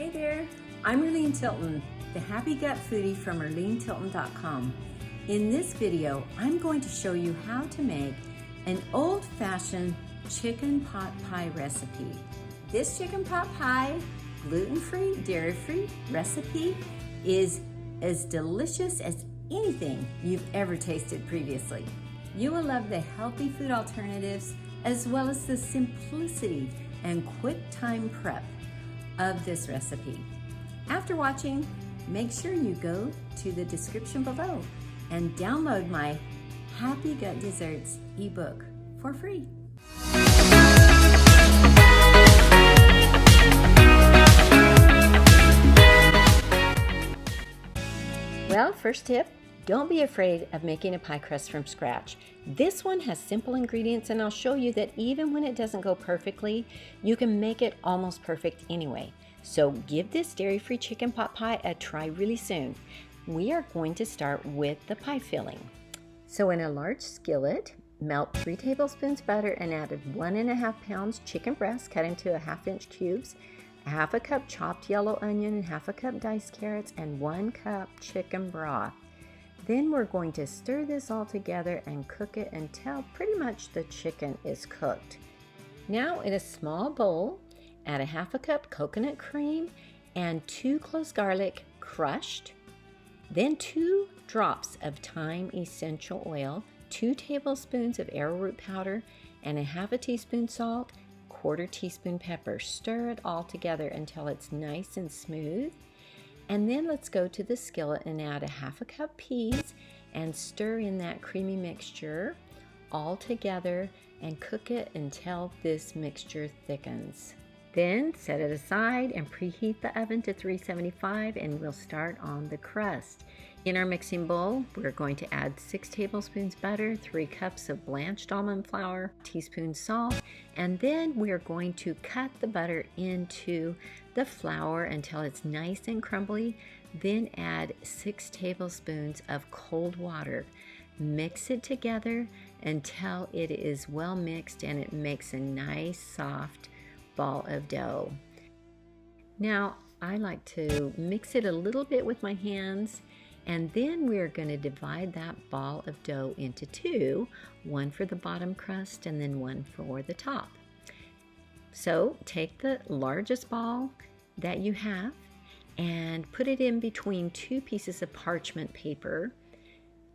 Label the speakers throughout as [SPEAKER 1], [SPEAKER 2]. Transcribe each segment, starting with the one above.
[SPEAKER 1] Hey there, I'm Erleen Tilton, the Happy Gut Foodie from ErleenTilton.com. In this video, I'm going to show you how to make an old-fashioned chicken pot pie recipe. This chicken pot pie, gluten-free, dairy-free recipe is as delicious as anything you've ever tasted previously. You will love the healthy food alternatives as well as the simplicity and quick time prep of this recipe. After watching, make sure you go to the description below and download my Happy Gut Desserts ebook for free. Well, first tip, don't be afraid of making a pie crust from scratch. This one has simple ingredients, and I'll show you that even when it doesn't go perfectly, you can make it almost perfect anyway. So give this dairy-free chicken pot pie a try really soon. We are going to start with the pie filling. So in a large skillet, melt 3 tablespoons butter and add 1.5 pounds chicken breast cut into 1/2 inch cubes, 1/2 cup chopped yellow onion and 1/2 cup diced carrots, and 1 cup chicken broth. Then we're going to stir this all together and cook it until pretty much the chicken is cooked. Now in a small bowl, add 1/2 cup coconut cream and 2 cloves garlic crushed, then 2 drops of thyme essential oil, 2 tablespoons of arrowroot powder, and 1/2 teaspoon salt, 1/4 teaspoon pepper. Stir it all together until it's nice and smooth. And then let's go to the skillet and add 1/2 cup peas and stir in that creamy mixture all together and cook it until this mixture thickens. Then set it aside and preheat the oven to 375 and we'll start on the crust. In our mixing bowl, we're going to add 6 tablespoons butter, 3 cups of blanched almond flour, teaspoon salt, and then we're going to cut the butter into the flour until it's nice and crumbly. Then add 6 tablespoons of cold water. Mix it together until it is well mixed and it makes a nice soft ball of dough. Now I like to mix it a little bit with my hands, and then we're going to divide that ball of dough into 2, one for the bottom crust and then one for the top. So take the largest ball that you have and put it in between 2 pieces of parchment paper,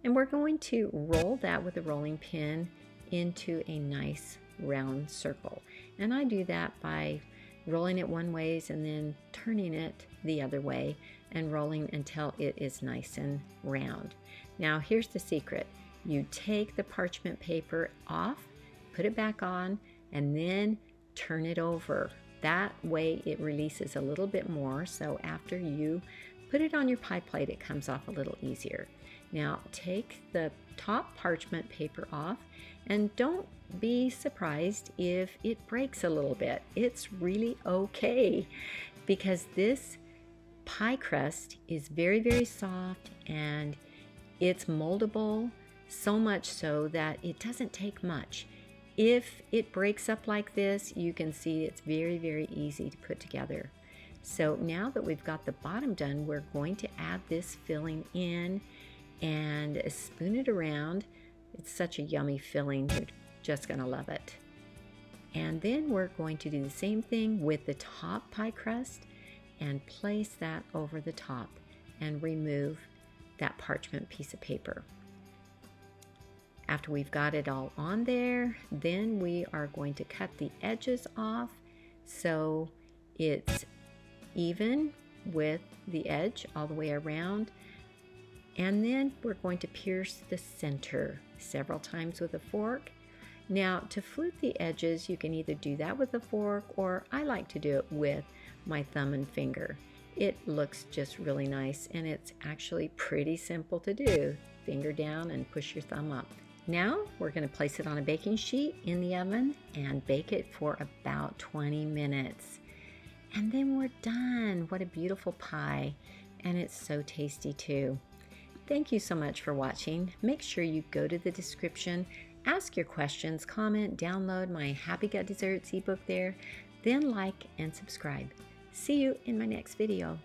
[SPEAKER 1] and we're going to roll that with a rolling pin into a nice round circle. And I do that by rolling it one way and then turning it the other way and rolling until it is nice and round. Now here's the secret. You take the parchment paper off, put it back on, and then turn it over. That way it releases a little bit more, so after you put it on your pie plate it comes off a little easier. Now take the top parchment paper off and don't be surprised if it breaks a little bit. It's really okay because this pie crust is very, very soft and it's moldable, so much so that it doesn't take much. If it breaks up like this, you can see it's very, very easy to put together. So now that we've got the bottom done, we're going to add this filling in and spoon it around. It's such a yummy filling. You're just gonna love it. And then we're going to do the same thing with the top pie crust and place that over the top and remove that parchment piece of paper. After we've got it all on there, then we are going to cut the edges off so it's even with the edge all the way around. And then we're going to pierce the center several times with a fork. Now to flute the edges, you can either do that with a fork, or I like to do it with my thumb and finger. It looks just really nice, and it's actually pretty simple to do. Finger down and push your thumb up. Now we're going to place it on a baking sheet in the oven and bake it for about 20 minutes. And then we're done. What a beautiful pie, and it's so tasty too. Thank you so much for watching. Make sure you go to the description, ask your questions, comment, download my Happy Gut Desserts ebook there, then like and subscribe. See you in my next video.